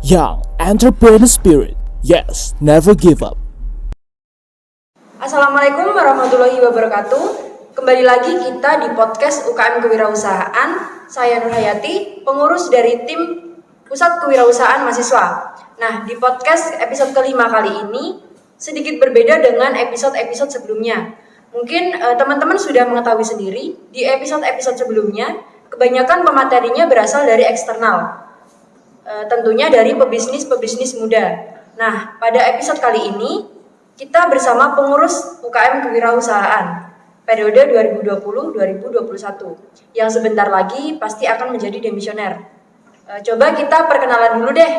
Young entrepreneur spirit. Yes, never give up. Assalamualaikum warahmatullahi wabarakatuh. Kembali lagi kita di podcast UKM Kewirausahaan. Saya Nur Hayati, pengurus dari tim Pusat Kewirausahaan Mahasiswa. Nah, di podcast episode kelima kali ini sedikit berbeda dengan episode-episode sebelumnya. Mungkin teman-teman sudah mengetahui sendiri, di episode-episode sebelumnya kebanyakan pematerinya berasal dari eksternal. Tentunya dari pebisnis muda. Nah, pada episode kali ini kita bersama pengurus UKM Kewirausahaan periode 2020-2021 yang sebentar lagi pasti akan menjadi demisioner. Coba kita perkenalan dulu deh,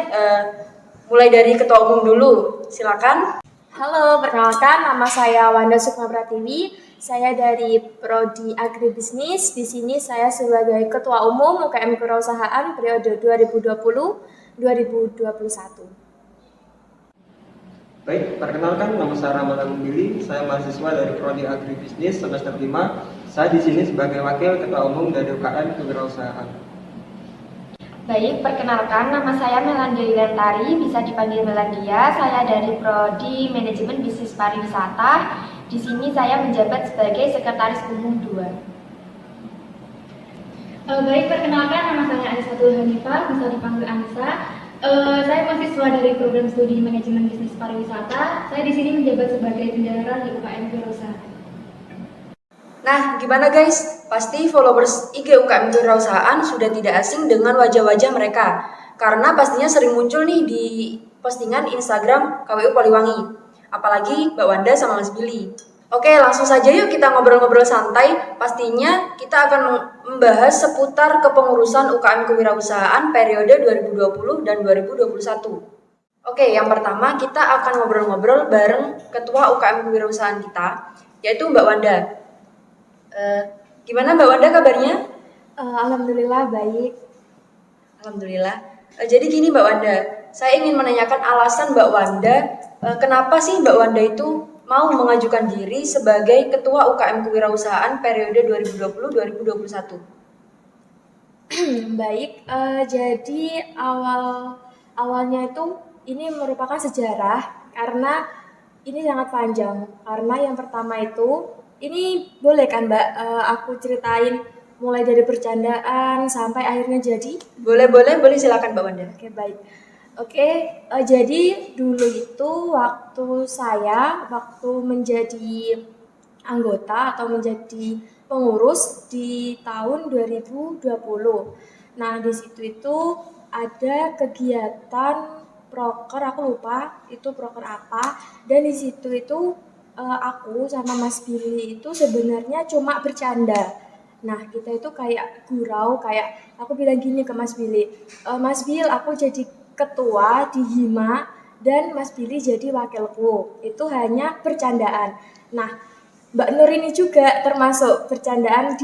mulai dari ketua umum dulu, silakan. Halo, perkenalkan nama saya Wanda Sukma Pratiwi. Saya dari Prodi Agribisnis. Di sini saya sebagai Ketua Umum UKM Kewirausahaan periode 2020-2021. Baik, perkenalkan nama saya Ramadan Billy. Saya mahasiswa dari Prodi Agribisnis semester 5. Saya di sini sebagai Wakil Ketua Umum dari UKM Kewirausahaan. Baik, perkenalkan nama saya Melandia Yulantari, bisa dipanggil Melandia. Saya dari Prodi Manajemen Bisnis Pariwisata. Di sini saya menjabat sebagai Sekretaris Umum 2. Baik, perkenalkan nama saya Anisatul Hanifah, bisa dipanggil Anissa. Saya mahasiswa dari program studi Manajemen Bisnis Pariwisata. Saya di sini menjabat sebagai bendahara di UKM Kewirausahaan. Nah, gimana guys? Pasti followers IG UKM Kewirausahaan sudah tidak asing dengan wajah-wajah mereka. Karena pastinya sering muncul nih di postingan Instagram KWU Poliwangi. Apalagi Mbak Wanda sama Mas Billy. Oke, langsung saja yuk kita ngobrol-ngobrol santai. Pastinya kita akan membahas seputar kepengurusan UKM Kewirausahaan periode 2020 dan 2021. Oke, yang pertama kita akan ngobrol-ngobrol bareng Ketua UKM Kewirausahaan kita, yaitu Mbak Wanda. Gimana Mbak Wanda kabarnya? Alhamdulillah baik. Alhamdulillah. Jadi gini Mbak Wanda, saya ingin menanyakan alasan Mbak Wanda, kenapa sih Mbak Wanda itu mau mengajukan diri sebagai Ketua UKM Kewirausahaan periode 2020-2021? Baik, jadi awalnya itu ini merupakan sejarah karena ini sangat panjang. Karena yang pertama itu, ini boleh kan Mbak, aku ceritain mulai dari bercandaan sampai akhirnya jadi? Boleh silakan Mbak Wanda. Oke, baik. Jadi dulu itu waktu menjadi anggota atau menjadi pengurus di tahun 2020. Nah, di situ itu ada kegiatan proker, aku lupa itu proker apa, dan di situ itu aku sama Mas Billy itu sebenarnya cuma bercanda. Nah, kita itu kayak gurau, kayak aku bilang gini ke Mas Billy, Mas Bil, aku jadi ketua di Hima dan Mas Billy jadi wakilku. Itu hanya bercandaan. Nah, Mbak Nur ini juga termasuk bercandaan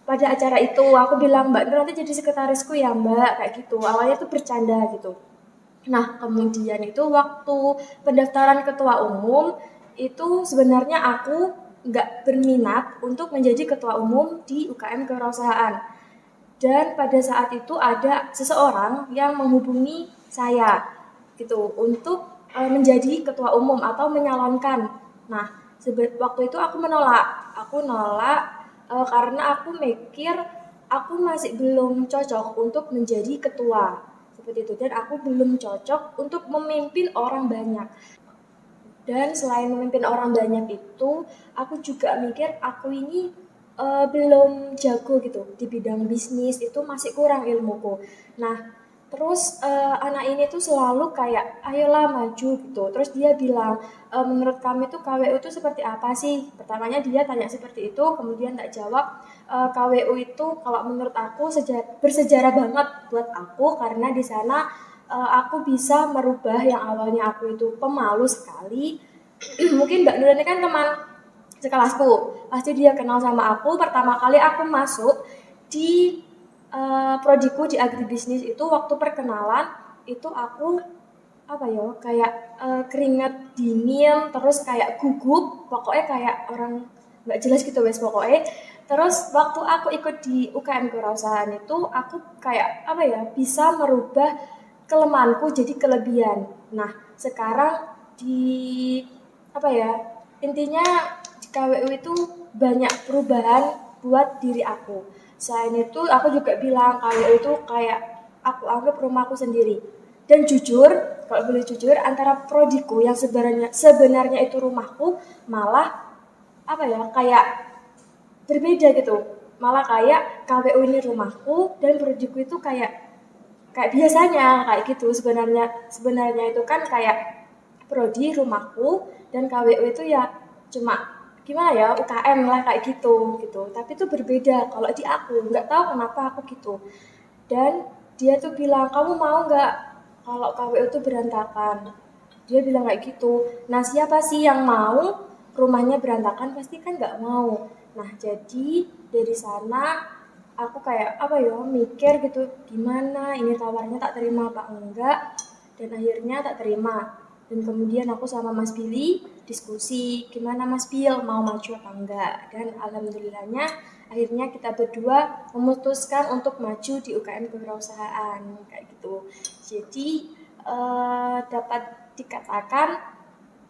pada acara itu. Aku bilang, Mbak Nur nanti jadi sekretarisku ya Mbak, kayak gitu. Awalnya tuh bercanda gitu. Nah, kemudian itu waktu pendaftaran ketua umum, itu sebenarnya aku nggak berminat untuk menjadi ketua umum di UKM Kewirausahaan. Dan pada saat itu ada seseorang yang menghubungi saya gitu untuk menjadi ketua umum atau menyalonkan. Nah, waktu itu aku menolak. Aku nolak karena aku mikir aku masih belum cocok untuk menjadi ketua. Seperti itu, dan aku belum cocok untuk memimpin orang banyak. Dan selain memimpin orang banyak itu, aku juga mikir aku ini belum jago gitu di bidang bisnis, itu masih kurang ilmuku. Nah, terus anak ini tuh selalu kayak ayolah maju gitu. Terus dia bilang, menurut kami tuh KWU itu seperti apa sih? Pertamanya dia tanya seperti itu, kemudian tak jawab. KWU itu kalau menurut aku bersejarah banget buat aku karena di sana aku bisa merubah yang awalnya aku itu pemalu sekali. Mungkin Mbak Nur ini kan teman sekelasku, pasti dia kenal sama aku. Pertama kali aku masuk di prodiku di agribisnis itu, waktu perkenalan itu aku kayak keringat dingin, terus kayak gugup, pokoknya kayak orang nggak jelas gitu wes pokoknya. Terus waktu aku ikut di UKM Kewirausahaan itu aku kayak bisa merubah kelemahanku jadi kelebihan. Nah, sekarang di apa ya? Intinya di KWU itu banyak perubahan buat diri aku. Selain itu, aku juga bilang KWU itu kayak aku anggap rumahku sendiri. Dan jujur, kalau boleh jujur, antara prodiku yang sebenarnya itu rumahku malah apa ya? Kayak berbeda gitu. Malah kayak KWU ini rumahku dan prodiku itu kayak biasanya kayak gitu. Sebenarnya itu kan kayak prodi rumahku dan KWU itu ya cuma gimana ya UKM lah kayak gitu. Tapi itu berbeda kalau di aku, nggak tahu kenapa aku gitu. Dan dia tuh bilang, kamu mau nggak kalau KWU itu berantakan? Dia bilang kayak gitu. Nah, siapa sih yang mau rumahnya berantakan? Pasti kan nggak mau. Nah, jadi dari sana aku kayak apa ya mikir gitu, gimana ini tawarnya tak terima apa enggak, dan akhirnya tak terima. Dan kemudian aku sama Mas Billy diskusi, gimana Mas Bil mau maju apa enggak, dan alhamdulillahnya akhirnya kita berdua memutuskan untuk maju di UKM kewirausahaan kayak gitu. Jadi dapat dikatakan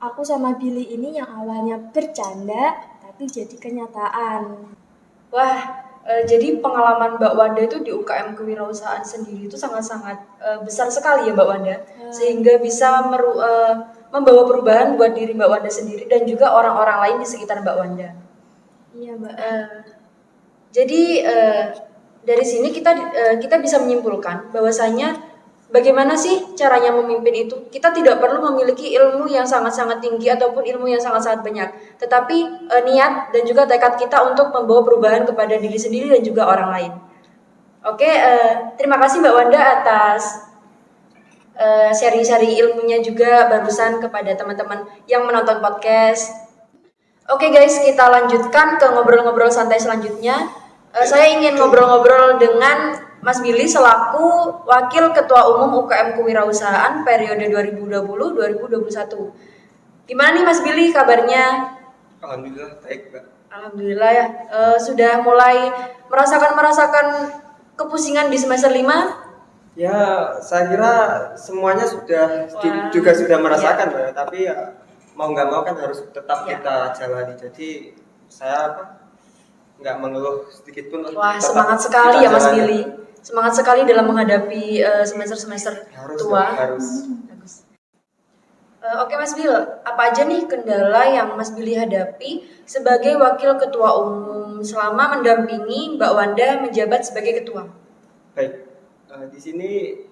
aku sama Billy ini yang awalnya bercanda tapi jadi kenyataan. Wah, jadi pengalaman Mbak Wanda itu di UKM kewirausahaan sendiri itu sangat-sangat besar sekali ya Mbak Wanda, sehingga bisa membawa perubahan buat diri Mbak Wanda sendiri dan juga orang-orang lain di sekitar Mbak Wanda. Iya Mbak. Jadi dari sini kita bisa menyimpulkan bahwasanya bagaimana sih caranya memimpin itu? Kita tidak perlu memiliki ilmu yang sangat-sangat tinggi ataupun ilmu yang sangat-sangat banyak, tetapi niat dan juga tekad kita untuk membawa perubahan kepada diri sendiri dan juga orang lain. Oke, terima kasih Mbak Wanda atas sharing-sharing ilmunya juga barusan kepada teman-teman yang menonton podcast. Oke guys, kita lanjutkan ke ngobrol-ngobrol santai selanjutnya. Saya ingin ngobrol-ngobrol dengan Mas Billy selaku Wakil Ketua Umum UKM Kewirausahaan periode 2020-2021. Gimana nih Mas Billy kabarnya? Alhamdulillah baik, Mbak. Alhamdulillah ya. Sudah mulai merasakan kepusingan di semester 5? Ya, saya kira semuanya juga sudah merasakan, Mbak. Tapi ya, mau nggak mau kan harus tetap kita jalani. Jadi saya nggak mengeluh sedikit pun. Wah, semangat sekali ya Mas Billy. Semangat sekali dalam menghadapi semester-semester tua. Harus. Bagus. Oke Mas Bil, apa aja nih kendala yang Mas Billy hadapi sebagai Wakil Ketua Umum selama mendampingi Mbak Wanda menjabat sebagai Ketua? Baik, di sini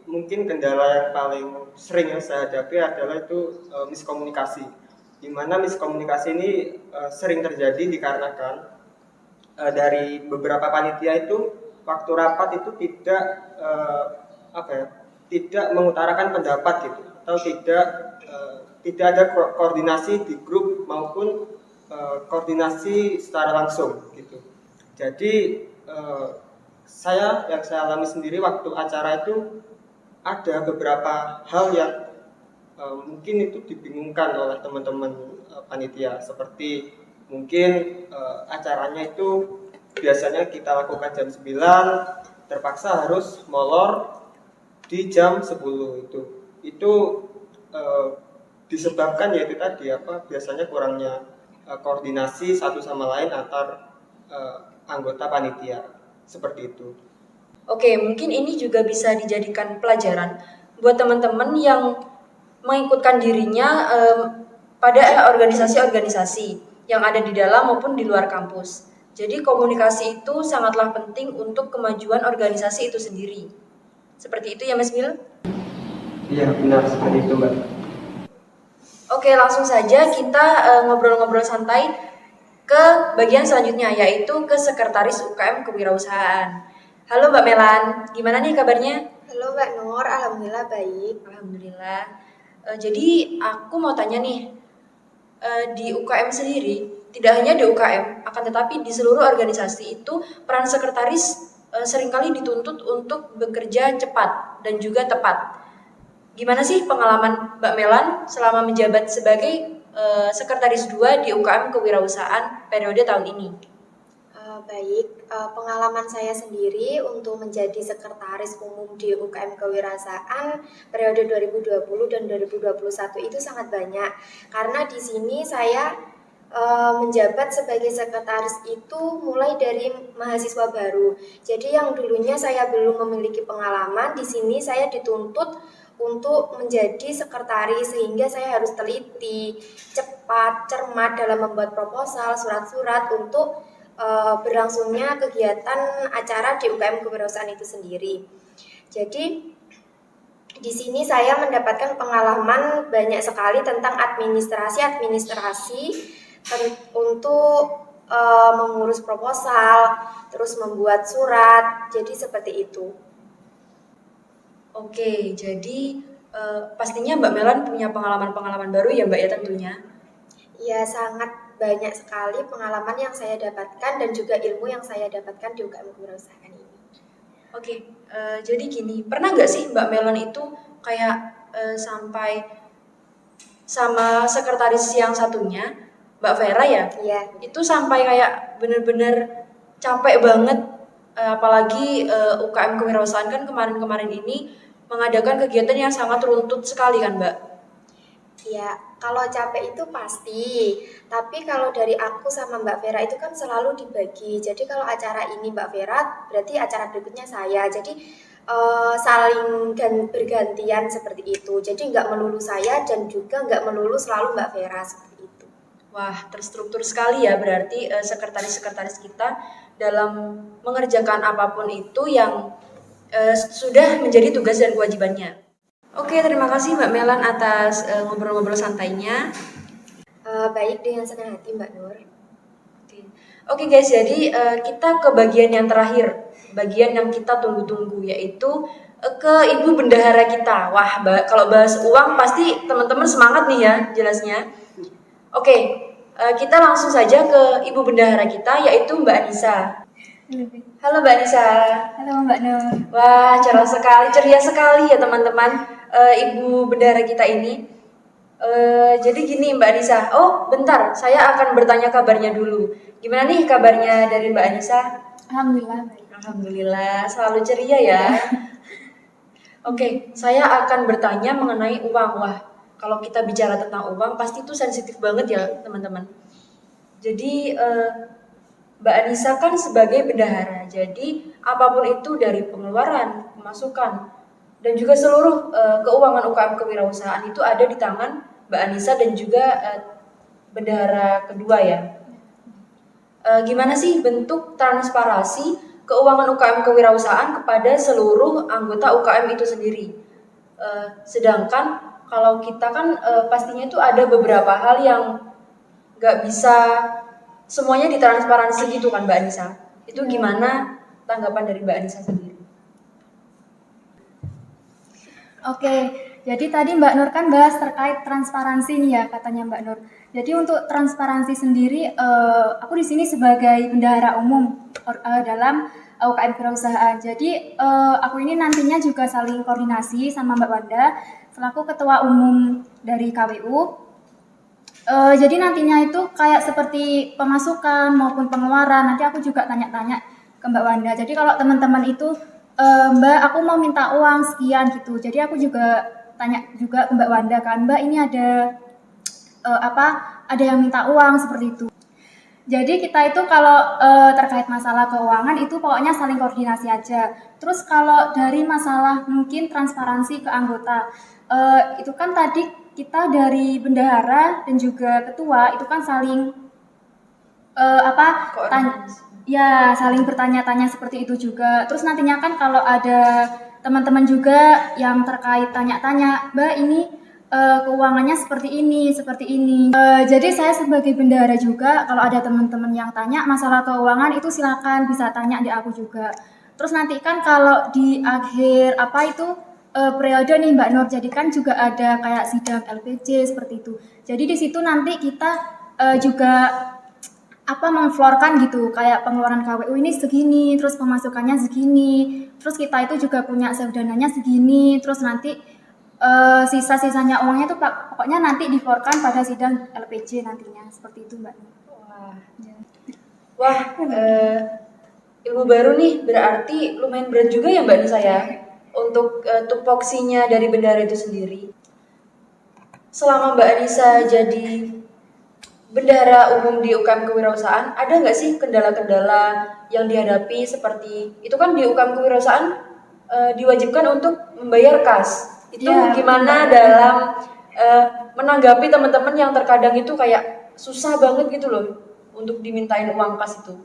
mungkin kendala yang paling sering yang saya hadapi adalah itu miskomunikasi. Di mana miskomunikasi ini sering terjadi dikarenakan dari beberapa panitia itu waktu rapat itu tidak mengutarakan pendapat gitu, atau tidak ada koordinasi di grup maupun koordinasi secara langsung gitu. Jadi yang saya alami sendiri waktu acara itu ada beberapa hal yang mungkin itu dibingungkan oleh teman-teman panitia, seperti mungkin acaranya itu biasanya kita lakukan jam 9, terpaksa harus molor di jam 10 itu disebabkan yaitu tadi biasanya kurangnya koordinasi satu sama lain antar anggota panitia, seperti itu. Oke, mungkin ini juga bisa dijadikan pelajaran buat teman-teman yang mengikutkan dirinya pada organisasi-organisasi yang ada di dalam maupun di luar kampus. Jadi komunikasi itu sangatlah penting untuk kemajuan organisasi itu sendiri. Seperti itu ya Mas Bil? Iya benar seperti itu Mbak. Oke, langsung saja kita ngobrol-ngobrol santai ke bagian selanjutnya, yaitu ke Sekretaris UKM Kewirausahaan. Halo Mbak Melan, gimana nih kabarnya? Halo Mbak Nur, alhamdulillah baik. Alhamdulillah. Jadi aku mau tanya nih, di UKM sendiri, tidak hanya di UKM, akan tetapi di seluruh organisasi itu peran sekretaris seringkali dituntut untuk bekerja cepat dan juga tepat. Gimana sih pengalaman Mbak Melan selama menjabat sebagai Sekretaris 2 di UKM Kewirausahaan periode tahun ini? Pengalaman saya sendiri untuk menjadi sekretaris umum di UKM Kewirausahaan periode 2020 dan 2021 itu sangat banyak. Karena di sini saya menjabat sebagai sekretaris itu mulai dari mahasiswa baru. Jadi yang dulunya saya belum memiliki pengalaman, di sini saya dituntut untuk menjadi sekretaris sehingga saya harus teliti, cepat, cermat dalam membuat proposal, surat-surat untuk berlangsungnya kegiatan acara di UKM Kewirausahaan itu sendiri. Jadi di sini saya mendapatkan pengalaman banyak sekali tentang administrasi untuk mengurus proposal, terus membuat surat, jadi seperti itu. Oke, jadi pastinya Mbak Melan punya pengalaman-pengalaman baru ya Mbak ya tentunya. Ya, sangat banyak sekali pengalaman yang saya dapatkan dan juga ilmu yang saya dapatkan di UKM Kewirausahaan ini. Oke, jadi gini, pernah nggak sih Mbak Melan itu kayak sampai sama sekretaris yang satunya, Mbak Vera ya? Iya. Itu sampai kayak bener-bener capek banget, apalagi UKM Kewirausahaan kan kemarin-kemarin ini mengadakan kegiatan yang sangat runtut sekali kan Mbak? Ya, kalau capek itu pasti. Tapi kalau dari aku sama Mbak Vera itu kan selalu dibagi. Jadi kalau acara ini Mbak Vera, berarti acara berikutnya saya. Jadi saling bergantian seperti itu. Jadi nggak melulu saya dan juga nggak melulu selalu Mbak Vera seperti itu. Wah, terstruktur sekali ya berarti sekretaris-sekretaris kita dalam mengerjakan apapun itu yang sudah menjadi tugas dan kewajibannya. Oke, terima kasih Mbak Melan atas ngobrol-ngobrol santainya. Baik, dengan senang hati Mbak Nur. Oke guys, jadi kita ke bagian yang terakhir, bagian yang kita tunggu-tunggu, yaitu ke Ibu Bendahara kita. Wah, kalau bahas uang pasti teman-teman semangat nih ya jelasnya. Oke, kita langsung saja ke Ibu Bendahara kita, yaitu Mbak Anissa. Halo Mbak Anissa. Halo Mbak Nur. Wah, ceria sekali ya teman-teman, Ibu Bendahara kita ini. Jadi gini Mbak Anissa, oh bentar, saya akan bertanya kabarnya dulu. Gimana nih kabarnya dari Mbak Anissa? Alhamdulillah baik. Alhamdulillah, selalu ceria ya. Oke, saya akan bertanya mengenai uang. Wah, kalau kita bicara tentang uang, pasti itu sensitif banget ya teman-teman. Jadi Mbak Anissa kan sebagai bendahara, jadi apapun itu dari pengeluaran, pemasukan, dan juga seluruh keuangan UKM Kewirausahaan itu ada di tangan Mbak Anissa dan juga bendahara kedua ya. Gimana sih bentuk transparansi keuangan UKM Kewirausahaan kepada seluruh anggota UKM itu sendiri? Sedangkan kalau kita kan pastinya itu ada beberapa hal yang nggak bisa semuanya ditransparansi gitu kan Mbak Anissa. Itu gimana tanggapan dari Mbak Anissa sendiri? Oke, jadi tadi Mbak Nur kan bahas terkait transparansi nih ya katanya Mbak Nur. Jadi untuk transparansi sendiri, aku di sini sebagai bendahara umum dalam UKM Kewirausahaan. Jadi aku ini nantinya juga saling koordinasi sama Mbak Wanda selaku ketua umum dari KWU. Jadi nantinya itu kayak seperti pemasukan maupun pengeluaran. Nanti aku juga tanya-tanya ke Mbak Wanda. Jadi kalau teman-teman itu Mbak, aku mau minta uang sekian gitu. Jadi aku juga tanya juga ke Mbak Wanda kan, Mbak ini ada ada yang minta uang seperti itu. Jadi kita itu kalau terkait masalah keuangan itu pokoknya saling koordinasi aja. Terus kalau dari masalah mungkin transparansi ke anggota, itu kan tadi kita dari bendahara dan juga ketua itu kan saling saling bertanya-tanya seperti itu juga. Terus nantinya kan kalau ada teman-teman juga yang terkait tanya-tanya, Mbak ini keuangannya seperti ini. Jadi saya sebagai bendahara juga kalau ada teman-teman yang tanya masalah keuangan itu silakan bisa tanya di aku juga. Terus nanti kan kalau di akhir periode nih Mbak Nur, jadi kan juga ada kayak sidang LPJ seperti itu. Jadi di situ nanti kita juga memflorkan gitu kayak pengeluaran KWU ini segini, terus pemasukannya segini, terus kita itu juga punya saudananya segini, terus nanti sisa-sisanya uangnya itu pokoknya nanti diflorkan pada sidang LPJ nantinya seperti itu Mbak. Wah, ilmu baru nih, berarti lumayan berat juga ya Mbak Nisa ya untuk tupoksinya dari bendahara itu sendiri. Selama Mbak Anissa jadi bendahara umum di UKM Kewirausahaan, ada nggak sih kendala-kendala yang dihadapi seperti itu kan di UKM Kewirausahaan diwajibkan untuk membayar kas. Itu Ya, gimana dalam menanggapi teman-teman yang terkadang itu kayak susah banget gitu loh untuk dimintain uang kas itu.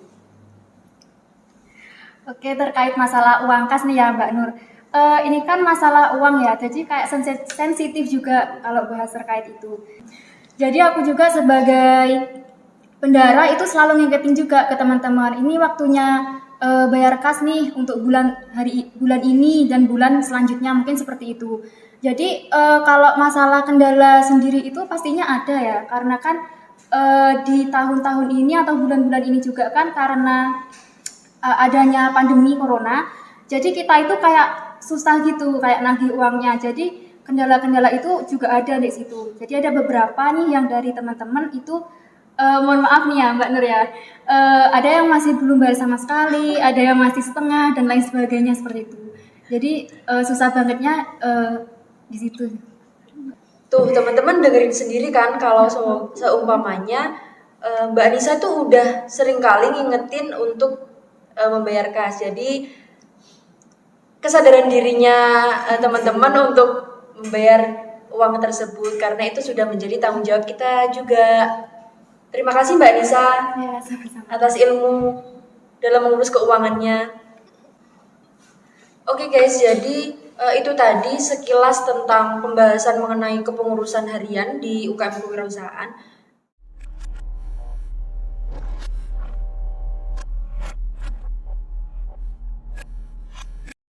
Oke, terkait masalah uang kas nih ya Mbak Nur. Ini kan masalah uang ya, jadi kayak sensitif juga kalau bahas terkait itu. Jadi aku juga sebagai bendahara itu selalu ngingetin juga ke teman-teman, ini waktunya bayar kas nih untuk bulan ini dan bulan selanjutnya mungkin seperti itu. Jadi kalau masalah kendala sendiri itu pastinya ada ya, karena kan di tahun-tahun ini atau bulan-bulan ini juga kan karena adanya pandemi corona, jadi kita itu kayak susah gitu kayak nagih uangnya. Jadi kendala-kendala itu juga ada di situ. Jadi ada beberapa nih yang dari teman-teman itu mohon maaf nih ya Mbak Nur ya, ada yang masih belum bayar sama sekali, ada yang masih setengah dan lain sebagainya seperti itu. Jadi susah bangetnya di situ. Tuh teman-teman dengerin sendiri kan kalau seumpamanya Mbak Anissa tuh udah sering kali ngingetin untuk membayar kas. Jadi kesadaran dirinya teman-teman untuk membayar uang tersebut karena itu sudah menjadi tanggung jawab kita juga. Terima kasih Mbak Anissa Ya, sama-sama. atas ilmu dalam mengurus keuangannya. Oke guys, jadi itu tadi sekilas tentang pembahasan mengenai kepengurusan harian di UKM Kewirausahaan.